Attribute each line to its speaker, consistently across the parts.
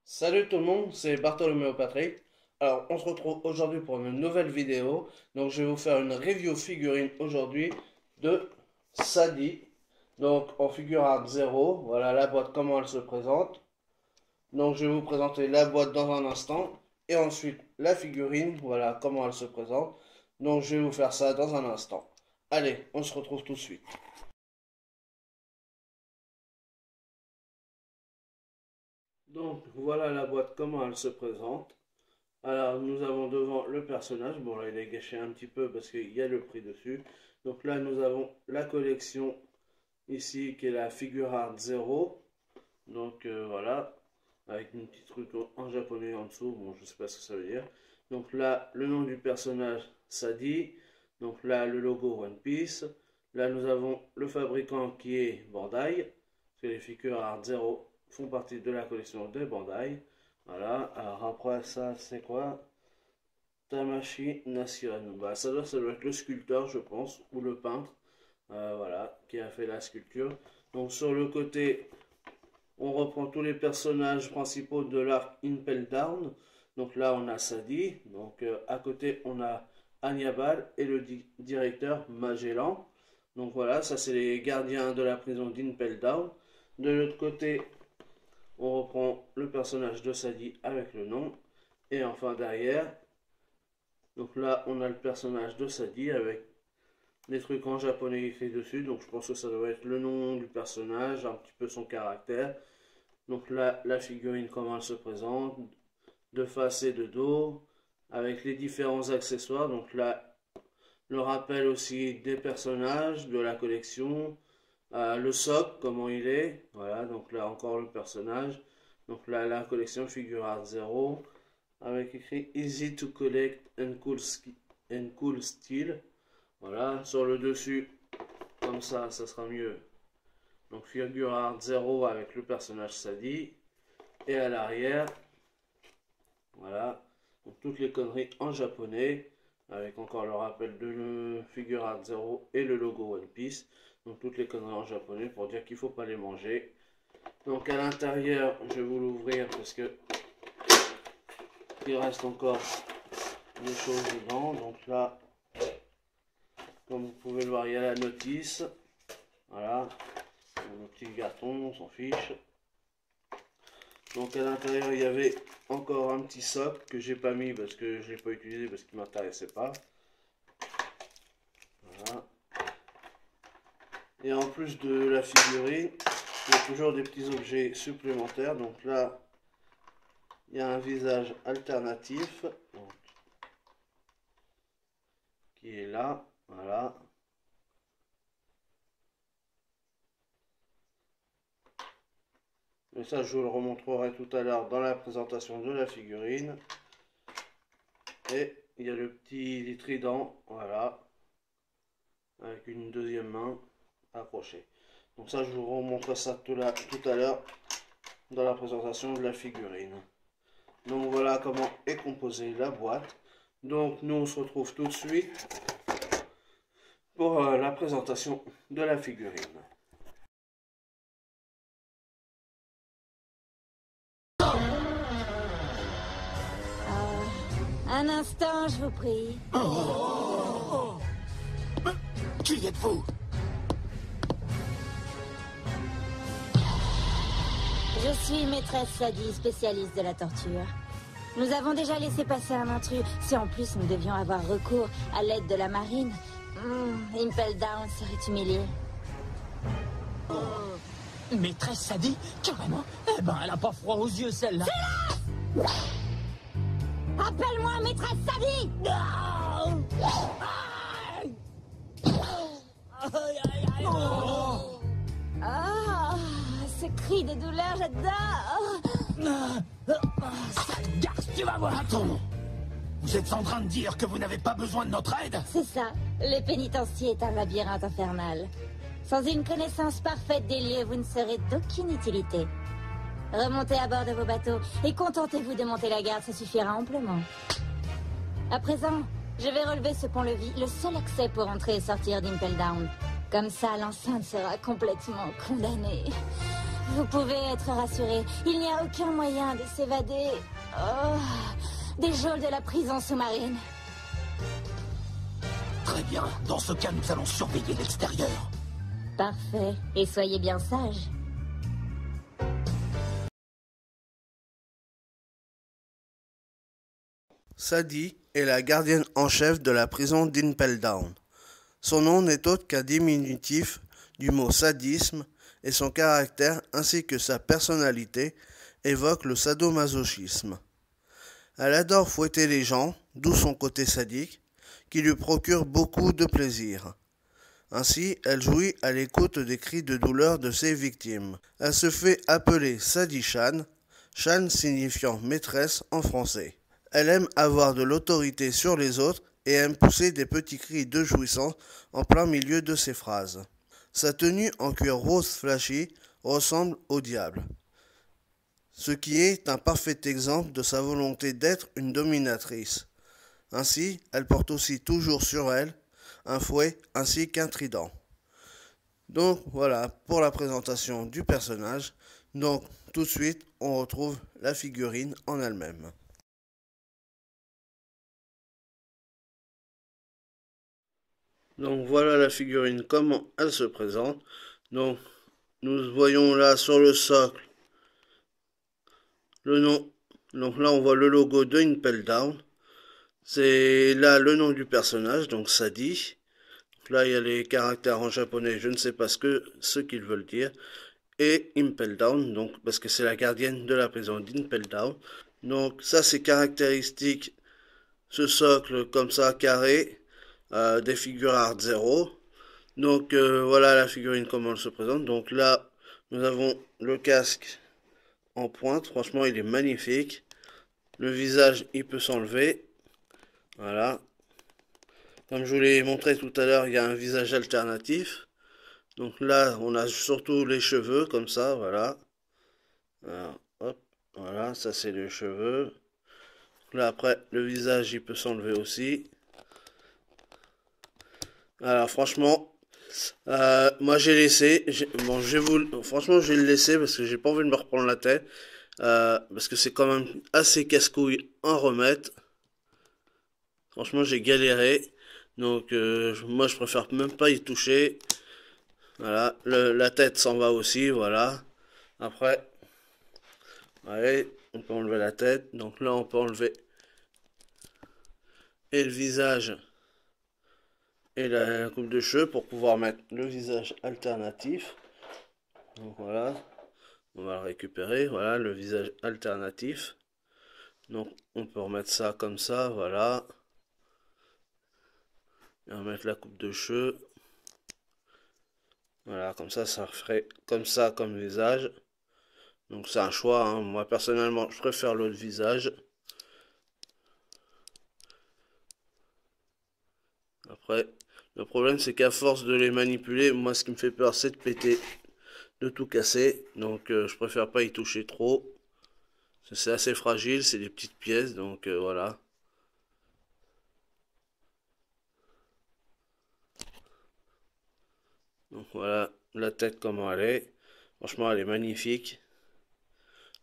Speaker 1: Salut tout le monde, c'est Bartholoméo Patrick. Alors, on se retrouve aujourd'hui pour une nouvelle vidéo. Donc, je vais vous faire une review figurine aujourd'hui de Sadie. Donc, en figure art 0. Voilà la boîte, comment elle se présente. Donc, je vais vous présenter la boîte dans un instant. Et ensuite, la figurine, voilà comment elle se présente. Donc, je vais vous faire ça dans un instant. Allez, on se retrouve tout de suite. Donc, voilà la boîte, comment elle se présente. Alors, nous avons devant le personnage. Bon, là, il est gâché un petit peu parce qu'il y a le prix dessus. Donc là, nous avons la collection ici qui est la figure art 0. Donc voilà, avec une petite truc en japonais en dessous. Bon, je sais pas ce que ça veut dire. Donc là, le nom du personnage, Sadie. Donc là, le logo One Piece. Là, nous avons le fabricant qui est Bandai. Parce que les figures art 0 font partie de la collection de Bandai. Voilà, alors après ça, c'est quoi? Tamashi Nation. Bah, ça doit être le sculpteur, je pense, ou le peintre, voilà, qui a fait la sculpture. Donc sur le côté, on reprend tous les personnages principaux de l'arc Impel Down. Donc là, on a Sadie. Donc à côté, on a Hannibal et le directeur Magellan. Donc voilà, ça c'est les gardiens de la prison d'Impel Down. De l'autre côté, on reprend le personnage de Sadie avec le nom. Et enfin derrière, donc là on a le personnage de Sadie avec des trucs en japonais écrits dessus. Donc je pense que ça doit être le nom du personnage, un petit peu son caractère. Donc là la figurine comment elle se présente, de face et de dos, avec les différents accessoires. Donc là le rappel aussi des personnages de la collection. Le socle, comment il est. Voilà, donc là encore le personnage. Donc là la collection figure art 0 avec écrit Easy to collect and cool style. Voilà, sur le dessus, comme ça sera mieux. Donc figure art 0 avec le personnage Sadie. Et à l'arrière, voilà, donc toutes les conneries en japonais, avec encore le rappel de le figure art 0 et le logo One Piece. Donc toutes les conneries en japonais pour dire qu'il ne faut pas les manger. Donc à l'intérieur, je vais vous l'ouvrir parce que il reste encore des choses dedans. Donc là, comme vous pouvez le voir, il y a la notice. Voilà, le petit carton, on s'en fiche. Donc à l'intérieur, il y avait encore un petit socle que j'ai pas mis parce que je l'ai pas utilisé parce qu'il m'intéressait pas. Voilà. Et en plus de la figurine, il y a toujours des petits objets supplémentaires. Donc là, il y a un visage alternatif donc, qui est là. Voilà. Mais ça, je vous le remontrerai tout à l'heure dans la présentation de la figurine. Et il y a le petit trident, voilà, avec une deuxième main accrochée. Donc ça, je vous remontrerai ça tout à l'heure dans la présentation de la figurine. Donc voilà comment est composée la boîte. Donc nous, on se retrouve tout de suite pour la présentation de la figurine.
Speaker 2: Un instant, je vous prie.
Speaker 3: Qui êtes-vous?
Speaker 2: Je suis maîtresse Sadie, spécialiste de la torture. Nous avons déjà laissé passer un intrus. Si en plus nous devions avoir recours à l'aide de la marine, Impel Down serait humilié.
Speaker 3: Maîtresse Sadie? Carrément? Eh ben, elle a pas froid aux yeux, celle-là.
Speaker 2: Appelle-moi maîtresse Sadie! Ah, ce cri de douleur, j'adore!
Speaker 3: Sale garce, tu vas voir! Attends! Vous êtes en train de dire que vous n'avez pas besoin de notre aide?
Speaker 2: C'est ça, le pénitencier est un labyrinthe infernal. Sans une connaissance parfaite des lieux, vous ne serez d'aucune utilité. Remontez à bord de vos bateaux et contentez-vous de monter la garde, ça suffira amplement. À présent, je vais relever ce pont-levis, le seul accès pour entrer et sortir d'Impel Down. Comme ça, l'enceinte sera complètement condamnée. Vous pouvez être rassuré. Il n'y a aucun moyen de s'évader des geôles de la prison sous-marine.
Speaker 3: Très bien. Dans ce cas, nous allons surveiller l'extérieur.
Speaker 2: Parfait. Et soyez bien sage.
Speaker 1: Sadie est la gardienne en chef de la prison d'Impel Down. Son nom n'est autre qu'un diminutif du mot sadisme et son caractère ainsi que sa personnalité évoquent le sadomasochisme. Elle adore fouetter les gens, d'où son côté sadique, qui lui procure beaucoup de plaisir. Ainsi, elle jouit à l'écoute des cris de douleur de ses victimes. Elle se fait appeler Sadie Chan, Chan signifiant maîtresse en français. Elle aime avoir de l'autorité sur les autres et aime pousser des petits cris de jouissance en plein milieu de ses phrases. Sa tenue en cuir rose flashy ressemble au diable, ce qui est un parfait exemple de sa volonté d'être une dominatrice. Ainsi, elle porte aussi toujours sur elle un fouet ainsi qu'un trident. Donc voilà pour la présentation du personnage. Donc tout de suite, on retrouve la figurine en elle-même. Donc voilà la figurine, comment elle se présente. Donc nous voyons là sur le socle le nom. Donc là on voit le logo de Impel Down. C'est là le nom du personnage, donc Sadie. Là il y a les caractères en japonais, je ne sais pas ce qu'ils veulent dire. Et Impel Down, donc parce que c'est la gardienne de la prison d'Impel Down. Donc ça c'est caractéristique, ce socle comme ça carré. Des figures Art 0. Donc voilà la figurine comment elle se présente. Donc là nous avons le casque en pointe. Franchement il est magnifique. Le visage il peut s'enlever. Voilà. Comme je vous l'ai montré tout à l'heure, il y a un visage alternatif. Donc là on a surtout les cheveux comme ça. Voilà. Alors, hop. Voilà, ça c'est les cheveux. Là après le visage il peut s'enlever aussi. Alors franchement, moi j'ai laissé, bon franchement je vais le laisser parce que j'ai pas envie de me reprendre la tête, parce que c'est quand même assez casse-couille en remettre. Franchement j'ai galéré, donc moi je préfère même pas y toucher. Voilà, la tête s'en va aussi, voilà. Après, allez, on peut enlever la tête, donc là on peut enlever et le visage. Et la coupe de cheveux pour pouvoir mettre le visage alternatif. Donc voilà, on va le récupérer. Voilà le visage alternatif. Donc on peut remettre ça comme ça, voilà. Et on va mettre la coupe de cheveux. Voilà, comme ça ferait comme ça comme visage. Donc c'est un choix, hein. Moi personnellement je préfère l'autre visage. Après, le problème c'est qu'à force de les manipuler, moi ce qui me fait peur c'est de péter, de tout casser. Donc je préfère pas y toucher trop. C'est assez fragile, c'est des petites pièces, donc voilà. Donc voilà la tête comment elle est. Franchement elle est magnifique.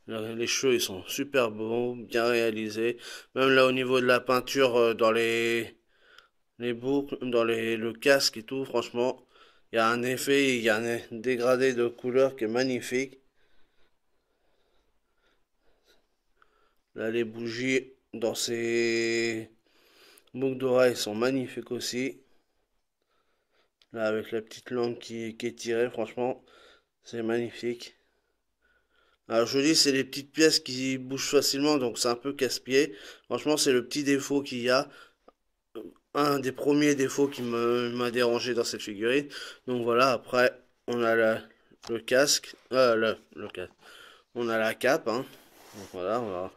Speaker 1: Là, les cheveux ils sont super beaux, bien réalisés. Même là au niveau de la peinture dans les boucles, dans le casque et tout, franchement, il y a un effet, il y a un dégradé de couleur qui est magnifique. Là, les bougies dans ces boucles d'oreilles sont magnifiques aussi. Là, avec la petite langue qui est tirée, franchement, c'est magnifique. Alors, je vous dis, c'est les petites pièces qui bougent facilement, donc c'est un peu casse-pied. Franchement, c'est le petit défaut qu'il y a. Un des premiers défauts qui m'a dérangé dans cette figurine. Donc voilà, après on a le casque, le casque. On a la cape, hein. Donc voilà,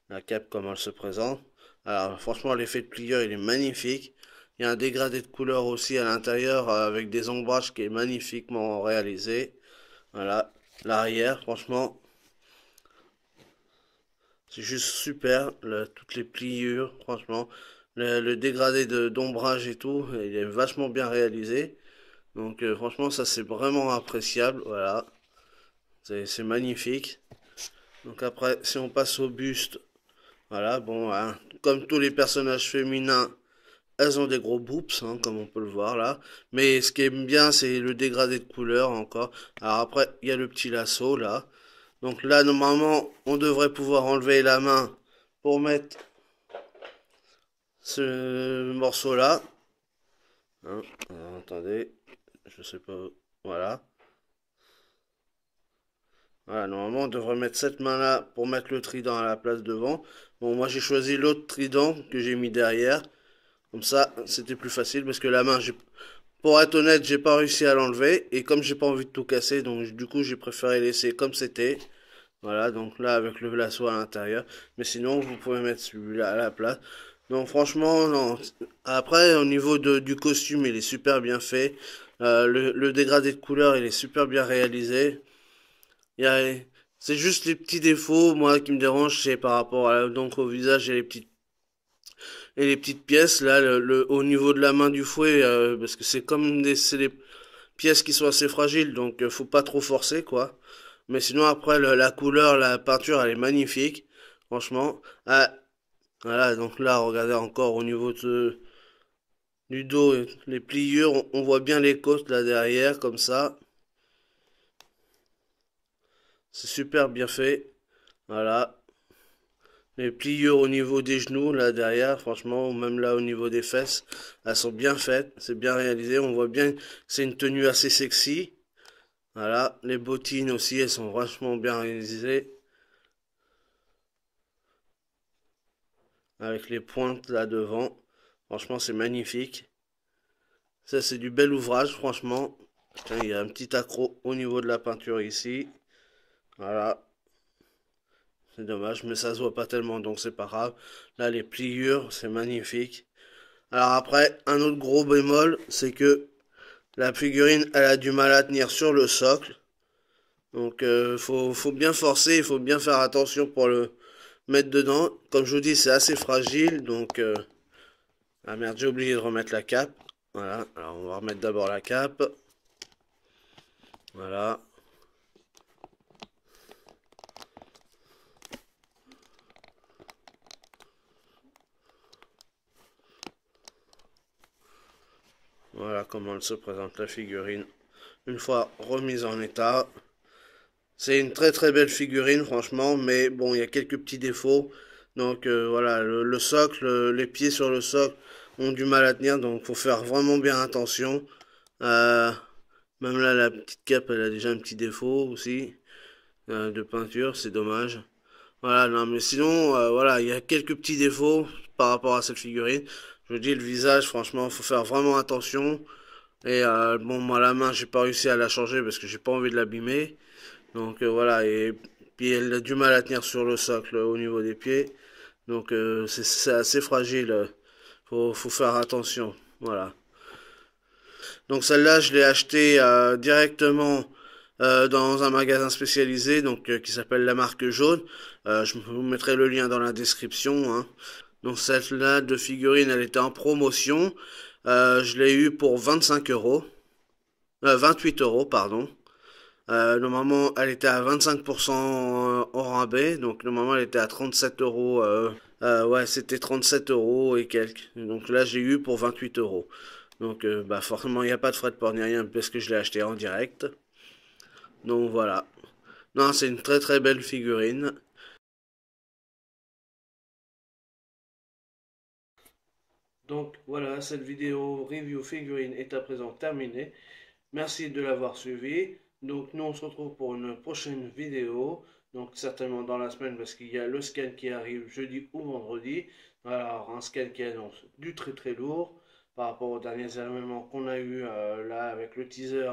Speaker 1: la cape comment elle se présente. Alors franchement l'effet de plieur il est magnifique. Il y a un dégradé de couleur aussi à l'intérieur avec des ombrages qui est magnifiquement réalisé. Voilà, l'arrière franchement c'est juste super, toutes les pliures franchement. Le dégradé d'ombrage et tout, il est vachement bien réalisé. Donc franchement ça c'est vraiment appréciable. Voilà. C'est magnifique. Donc après, si on passe au buste, voilà, bon, hein, comme tous les personnages féminins, elles ont des gros boobs, hein, comme on peut le voir là. Mais ce qui est bien, c'est le dégradé de couleur encore. Alors après, il y a le petit lasso là. Donc là, normalement, on devrait pouvoir enlever la main pour mettre ce morceau là. Hein, alors, attendez, je sais pas. Voilà. Voilà, normalement, on devrait mettre cette main-là pour mettre le trident à la place devant. Bon, moi, j'ai choisi l'autre trident que j'ai mis derrière. Comme ça, c'était plus facile parce que la main, pour être honnête, j'ai pas réussi à l'enlever. Et comme j'ai pas envie de tout casser, donc du coup, j'ai préféré laisser comme c'était. Voilà, donc là, avec le lasso à l'intérieur. Mais sinon, vous pouvez mettre celui-là à la place. Donc franchement, non. Après, au niveau du costume, il est super bien fait. Le dégradé de couleur, il est super bien réalisé. Il y a, c'est juste les petits défauts, moi, qui me dérangent, c'est par rapport donc au visage et les petites pièces, là, au niveau de la main du fouet, parce que c'est des pièces qui sont assez fragiles, donc faut pas trop forcer, quoi. Mais sinon, après, la couleur, la peinture, elle est magnifique, franchement. Ah, voilà, donc là, regardez encore au niveau du dos, les pliures, on voit bien les côtes là derrière, comme ça. C'est super bien fait. Voilà. Les pliures au niveau des genoux, là derrière, franchement, ou même là au niveau des fesses, elles sont bien faites, c'est bien réalisé. On voit bien que c'est une tenue assez sexy. Voilà. Les bottines aussi, elles sont vachement bien réalisées. Avec les pointes là devant. Franchement, c'est magnifique. Ça, c'est du bel ouvrage, franchement. Tiens, il y a un petit accroc au niveau de la peinture ici. Voilà. C'est dommage, mais ça se voit pas tellement, donc c'est pas grave. Là, les pliures, c'est magnifique. Alors après, un autre gros bémol, c'est que la figurine, elle a du mal à tenir sur le socle. Donc, faut bien forcer, il faut bien faire attention pour le mettre dedans. Comme je vous dis, c'est assez fragile, donc... Ah merde, j'ai oublié de remettre la cape. Voilà, alors on va remettre d'abord la cape. Voilà. Voilà comment elle se présente la figurine. Une fois remise en état. C'est une très très belle figurine franchement, mais bon, il y a quelques petits défauts. Donc voilà, le socle, les pieds sur le socle ont du mal à tenir, donc faut faire vraiment bien attention. Euh, Même là, la petite cape, elle a déjà un petit défaut aussi de peinture, c'est dommage. Voilà, non, mais sinon, voilà, il y a quelques petits défauts par rapport à cette figurine. Je vous dis, le visage, franchement, faut faire vraiment attention. Et bon, moi, la main, j'ai pas réussi à la changer parce que j'ai pas envie de l'abîmer. Donc voilà, et puis elle a du mal à tenir sur le socle au niveau des pieds. Donc c'est assez fragile. Faut faire attention. Voilà. Donc celle-là, je l'ai achetée directement dans un magasin spécialisé donc qui s'appelle La Marque Jaune. Je vous mettrai le lien dans la description. Hein. Donc celle-là de figurine, elle était en promotion. Je l'ai eu pour 25 euros. 28 euros, pardon. Normalement, elle était à 25% hors rabais, donc normalement elle était à 37 euros. Ouais, c'était 37 euros et quelques. Donc là, j'ai eu pour 28 euros. Donc, bah forcément, il n'y a pas de frais de port ni rien parce que je l'ai acheté en direct. Donc voilà. Non, c'est une très très belle figurine. Donc voilà, cette vidéo review figurine est à présent terminée. Merci de l'avoir suivi. Donc nous on se retrouve pour une prochaine vidéo. Donc certainement dans la semaine parce qu'il y a le scan qui arrive jeudi ou vendredi. Alors un scan qui annonce du très très lourd par rapport aux derniers événements qu'on a eu là avec le teaser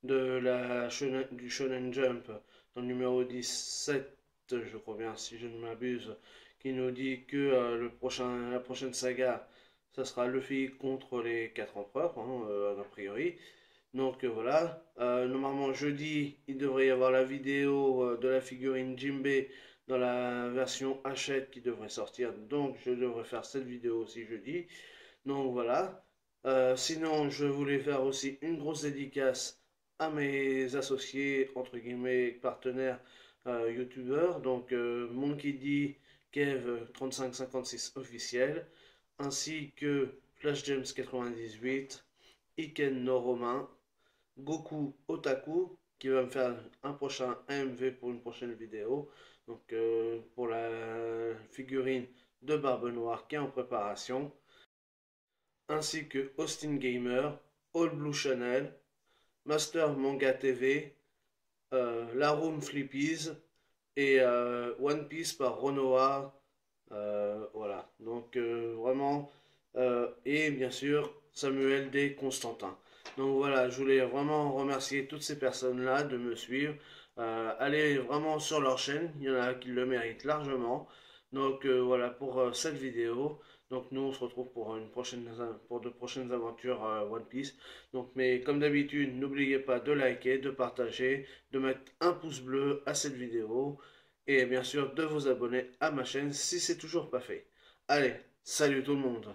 Speaker 1: du Shonen Jump dans le numéro 17, je crois bien si je ne m'abuse, qui nous dit que la prochaine saga, ça sera Luffy contre les 4 empereurs, hein, a priori. Donc voilà, normalement jeudi, il devrait y avoir la vidéo de la figurine Jinbe dans la version Hachette qui devrait sortir. Donc je devrais faire cette vidéo aussi jeudi. Donc voilà. Sinon, je voulais faire aussi une grosse dédicace à mes associés, entre guillemets, partenaires youtubeurs, donc Monkey D, Kev 3556 officiel, ainsi que Flash James 98, Iken no Romain, Goku Otaku, qui va me faire un prochain AMV pour une prochaine vidéo, donc pour la figurine de Barbe Noire qui est en préparation, ainsi que Austin Gamer, All Blue Channel, Master Manga TV, La Room Flippies et One Piece par Renoir. Voilà, donc vraiment, et bien sûr Samuel D. Constantin. Donc voilà, je voulais vraiment remercier toutes ces personnes-là de me suivre. Allez vraiment sur leur chaîne, il y en a qui le méritent largement. Donc voilà pour cette vidéo. Donc nous on se retrouve pour pour de prochaines aventures One Piece. Donc mais comme d'habitude, n'oubliez pas de liker, de partager, de mettre un pouce bleu à cette vidéo et bien sûr de vous abonner à ma chaîne si c'est toujours pas fait. Allez, salut tout le monde!